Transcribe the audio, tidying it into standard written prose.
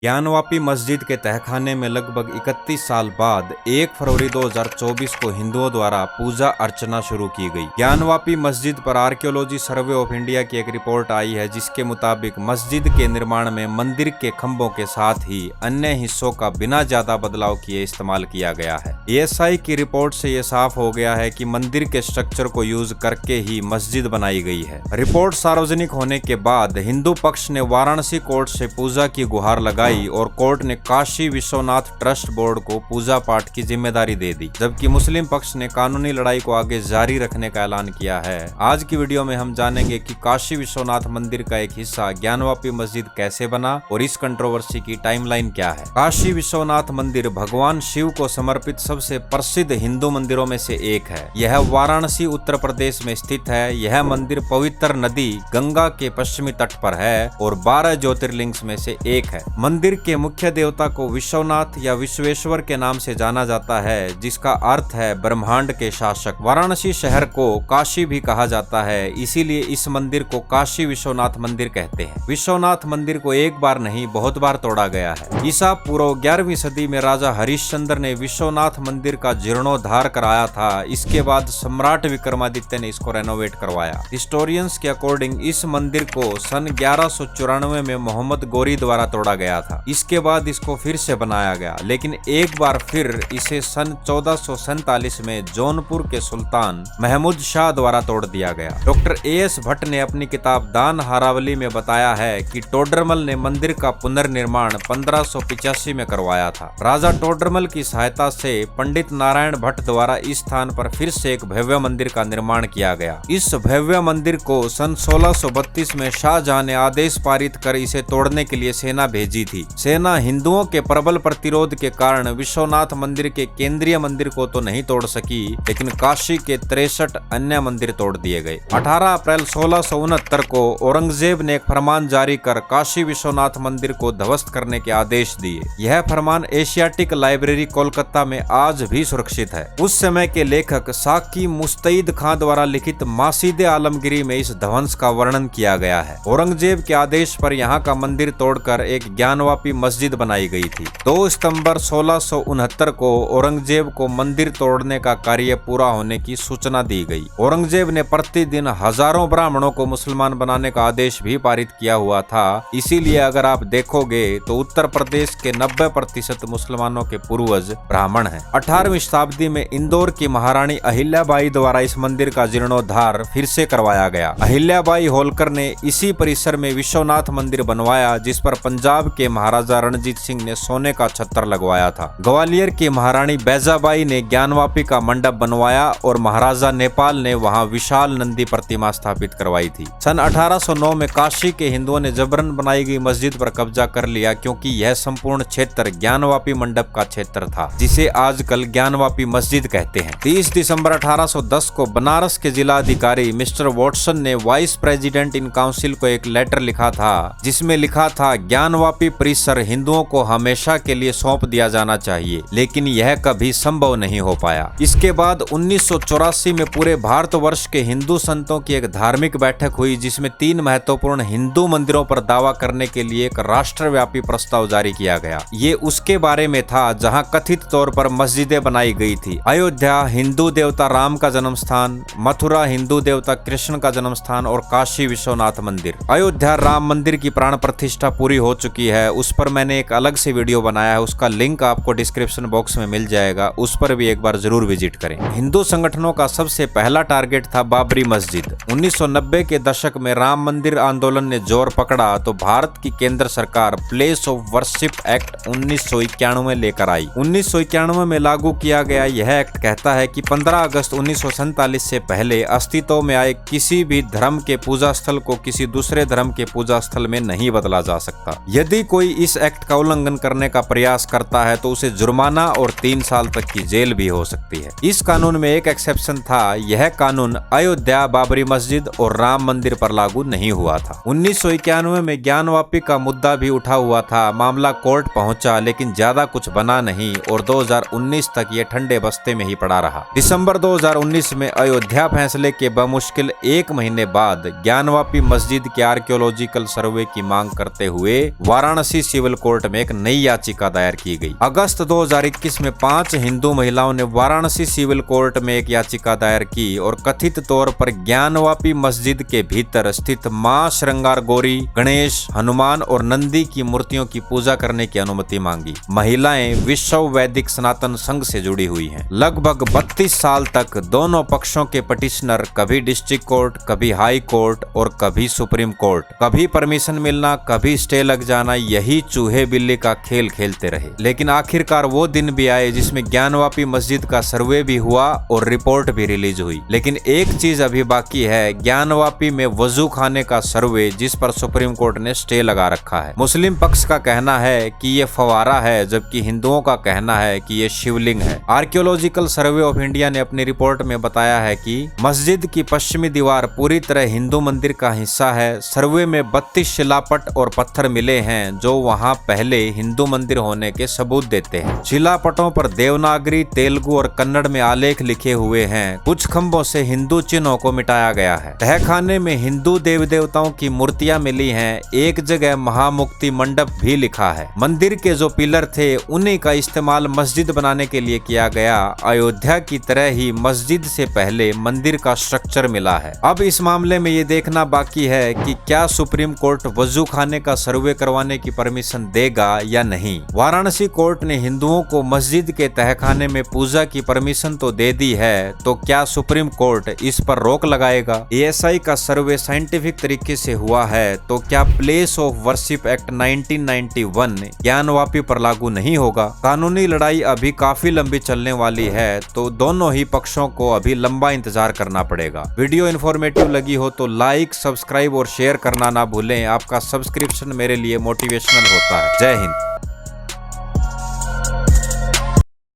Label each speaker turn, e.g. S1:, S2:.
S1: ज्ञानवापी मस्जिद के तहखाने में लगभग 31 साल बाद 1 फरवरी 2024 को हिंदुओं द्वारा पूजा अर्चना शुरू की गई। ज्ञानवापी मस्जिद पर आर्कियोलॉजी सर्वे ऑफ इंडिया की एक रिपोर्ट आई है, जिसके मुताबिक मस्जिद के निर्माण में मंदिर के खंभों के साथ ही अन्य हिस्सों का बिना ज्यादा बदलाव किए इस्तेमाल किया गया है। ASI की रिपोर्ट से ये साफ हो गया है कि मंदिर के स्ट्रक्चर को यूज करके ही मस्जिद बनाई गई है। रिपोर्ट सार्वजनिक होने के बाद हिंदू पक्ष ने वाराणसी कोर्ट से पूजा की गुहार लगाई और कोर्ट ने काशी विश्वनाथ ट्रस्ट बोर्ड को पूजा पाठ की जिम्मेदारी दे दी, जबकि मुस्लिम पक्ष ने कानूनी लड़ाई को आगे जारी रखने का ऐलान किया है। आज की वीडियो में हम जानेंगे कि काशी विश्वनाथ मंदिर का एक हिस्सा ज्ञानवापी मस्जिद कैसे बना और इस कंट्रोवर्सी की टाइमलाइन क्या है। काशी विश्वनाथ मंदिर भगवान शिव को समर्पित सबसे प्रसिद्ध हिंदू मंदिरों में से एक है। यह वाराणसी उत्तर प्रदेश में स्थित है। यह मंदिर पवित्र नदी गंगा के पश्चिमी तट पर है और 12 ज्योतिर्लिंग में से एक है। मंदिर के मुख्य देवता को विश्वनाथ या विश्वेश्वर के नाम से जाना जाता है, जिसका अर्थ है ब्रह्मांड के शासक। वाराणसी शहर को काशी भी कहा जाता है, इसीलिए इस मंदिर को काशी विश्वनाथ मंदिर कहते हैं। विश्वनाथ मंदिर को एक बार नहीं बहुत बार तोड़ा गया है। ईसा पूर्व 11वीं सदी में राजा हरिश्चंद्र ने विश्वनाथ मंदिर का जीर्णोद्धार कराया था। इसके बाद सम्राट विक्रमादित्य ने इसको रेनोवेट करवाया। हिस्टोरियंस के अकॉर्डिंग इस मंदिर को सन 1194 में मोहम्मद गोरी द्वारा तोड़ा गया था। इसके बाद इसको फिर से बनाया गया, लेकिन एक बार फिर इसे सन 1447 में जौनपुर के सुल्तान महमूद शाह द्वारा तोड़ दिया गया। डॉक्टर AS भट्ट ने अपनी किताब दान हारावली में बताया है कि टोडरमल ने मंदिर का पुनर्निर्माण 1585 में करवाया था। राजा टोडरमल की सहायता से पंडित नारायण भट्ट द्वारा इस स्थान पर फिर से एक भव्य मंदिर का निर्माण किया गया। इस भव्य मंदिर को सन 1632 में शाहजहां ने आदेश पारित कर इसे तोड़ने के लिए सेना भेजी थी। सेना हिंदुओं के प्रबल प्रतिरोध के कारण विश्वनाथ मंदिर के केंद्रीय मंदिर को तो नहीं तोड़ सकी, लेकिन काशी के 63 अन्य मंदिर तोड़ दिए गए। 18 अप्रैल 1669 को औरंगजेब ने एक फरमान जारी कर काशी विश्वनाथ मंदिर को ध्वस्त करने के आदेश दिए। यह फरमान एशियाटिक लाइब्रेरी कोलकाता में आज भी सुरक्षित है। उस समय के लेखक साकी मुस्तईद खां द्वारा लिखित मासीदे आलमगिरी में इस ध्वंस का वर्णन किया गया है। औरंगजेब के आदेश पर यहाँ का मंदिर तोड़कर एक ज्ञानवापी मस्जिद बनाई गई थी। 2 सितंबर 1669 को औरंगजेब को मंदिर तोड़ने का कार्य पूरा होने की सूचना दी गई। औरंगजेब ने प्रतिदिन हजारों ब्राह्मणों को मुसलमान बनाने का आदेश भी पारित किया हुआ था। इसीलिए अगर आप देखोगे तो उत्तर प्रदेश के 90% मुसलमानों के पूर्वज ब्राह्मण हैं। 18वीं शताब्दी में इंदौर की महारानी अहिल्याबाई द्वारा इस मंदिर का जीर्णोद्धार फिर से करवाया गया। अहिल्याबाई होलकर ने इसी परिसर में विश्वनाथ मंदिर बनवाया, जिस पर पंजाब के महाराजा रणजीत सिंह ने सोने का छत्र लगवाया था। ग्वालियर की महारानी बैजाबाई ने ज्ञानवापी का मंडप बनवाया और महाराजा नेपाल ने वहां विशाल नंदी प्रतिमा स्थापित करवाई थी। सन 1809 में काशी के हिंदुओं ने जबरन बनाई गई मस्जिद पर कब्जा कर लिया, क्योंकि यह संपूर्ण क्षेत्र ज्ञानवापी मंडप का क्षेत्र था, जिसे आजकल ज्ञानवापी मस्जिद कहते हैं। 30 दिसंबर 1810 को बनारस के जिला अधिकारी मिस्टर वॉटसन ने वाइस प्रेसिडेंट इन काउंसिल को एक लेटर लिखा था, जिसमें लिखा था ज्ञानवापी परिसर हिंदुओं को हमेशा के लिए सौंप दिया जाना चाहिए, लेकिन यह कभी संभव नहीं हो पाया। इसके बाद 1984 में पूरे भारतवर्ष के हिंदू संतों की एक धार्मिक बैठक हुई, जिसमें 3 महत्वपूर्ण हिंदू मंदिरों पर दावा करने के लिए एक राष्ट्रव्यापी प्रस्ताव जारी किया गया। ये उसके बारे में था जहां कथित तौर पर मस्जिदें बनाई गई थी। अयोध्या हिंदू देवता राम का जन्म स्थान, मथुरा हिंदू देवता कृष्ण का जन्म स्थान और काशी विश्वनाथ मंदिर। अयोध्या राम मंदिर की प्राण प्रतिष्ठा पूरी हो चुकी है। उस पर मैंने एक अलग से वीडियो बनाया है, उसका लिंक आपको डिस्क्रिप्शन बॉक्स में मिल जाएगा, उस पर भी एक बार जरूर विजिट करें। हिंदू संगठनों का सबसे पहला टारगेट था बाबरी मस्जिद। 1990 के दशक में राम मंदिर आंदोलन ने जोर पकड़ा तो भारत की केंद्र सरकार प्लेस ऑफ वर्शिप एक्ट 1991 लेकर आई। 1991 में लागू किया गया यह एक्ट कहता है कि 15 अगस्त 1947 से पहले अस्तित्व में आए किसी भी धर्म के पूजा स्थल को किसी दूसरे धर्म के पूजा स्थल में नहीं बदला जा सकता। यदि कोई इस एक्ट का उल्लंघन करने का प्रयास करता है तो उसे जुर्माना और 3 साल तक की जेल भी हो सकती है। इस कानून में एक एक्सेप्शन था। यह कानून अयोध्या, बाबरी मस्जिद और राम मंदिर पर लागू नहीं हुआ था। 1991 में ज्ञानवापी का मुद्दा भी उठा हुआ था। मामला कोर्ट पहुंचा, लेकिन ज्यादा कुछ बना नहीं और 2019 तक ये ठंडे बस्ते में ही पड़ा रहा। दिसंबर 2019 में अयोध्या फैसले के बमुश्किल 1 महीने बाद ज्ञानवापी मस्जिद के आर्कियोलॉजिकल सर्वे की मांग करते हुए वाराणसी वाराणसी सिविल कोर्ट में एक नई याचिका दायर की गई। अगस्त 2021 में 5 हिंदू महिलाओं ने वाराणसी सिविल कोर्ट में एक याचिका दायर की और कथित तौर पर ज्ञानवापी मस्जिद के भीतर स्थित मां श्रृंगार गौरी, गणेश, हनुमान और नंदी की मूर्तियों की पूजा करने की अनुमति मांगी। महिलाएं विश्व वैदिक सनातन संघ से जुड़ी हुई हैं। लगभग 32 साल तक दोनों पक्षों के पटिशनर कभी डिस्ट्रिक्ट कोर्ट, कभी हाई कोर्ट और कभी सुप्रीम कोर्ट, कभी परमिशन मिलना, कभी स्टे लग जाना, यही चूहे बिल्ली का खेल खेलते रहे। लेकिन आखिरकार वो दिन भी आए जिसमें ज्ञानवापी मस्जिद का सर्वे भी हुआ और रिपोर्ट भी रिलीज हुई। लेकिन एक चीज अभी बाकी है, ज्ञानवापी में वजू खाने का सर्वे, जिस पर सुप्रीम कोर्ट ने स्टे लगा रखा है। मुस्लिम पक्ष का कहना है कि ये फवारा है, जबकि हिंदुओं का कहना है कि ये शिवलिंग है। आर्कियोलॉजिकल सर्वे ऑफ इंडिया ने अपनी रिपोर्ट में बताया है कि मस्जिद की पश्चिमी दीवार पूरी तरह हिंदू मंदिर का हिस्सा है। सर्वे में 32 शिलापट और पत्थर मिले हैं जो वहां पहले हिंदू मंदिर होने के सबूत देते हैं। शिलापटों पर देवनागरी, तेलुगु और कन्नड़ में आलेख लिखे हुए हैं। कुछ खंभों से हिंदू चिन्हों को मिटाया गया है। तहखाने में हिंदू देवी देवताओं की मूर्तियां मिली हैं। एक जगह महामुक्ति मंडप भी लिखा है। मंदिर के जो पिलर थे उन्हीं का इस्तेमाल मस्जिद बनाने के लिए किया गया। अयोध्या की तरह ही मस्जिद से पहले मंदिर का स्ट्रक्चर मिला है। अब इस मामले में ये देखना बाकी है कि क्या सुप्रीम कोर्ट वजू खाने का सर्वे करवाने की परमिशन देगा या नहीं। वाराणसी कोर्ट ने हिंदुओं को मस्जिद के तहखाने में पूजा की परमिशन तो दे दी है, तो क्या सुप्रीम कोर्ट इस पर रोक लगाएगा। एएसआई का सर्वे साइंटिफिक तरीके से हुआ है, तो क्या place of worship act 1991 Gyanvapi पर लागू नहीं होगा। कानूनी लड़ाई अभी काफी लंबी चलने वाली है, तो दोनों ही पक्षों को अभी लंबा इंतजार करना पड़ेगा। वीडियो इन्फॉर्मेटिव लगी हो तो लाइक, सब्सक्राइब और शेयर करना ना भूलें। आपका सब्सक्रिप्शन मेरे लिए मोटिवेशनल होता है। जय हिंद।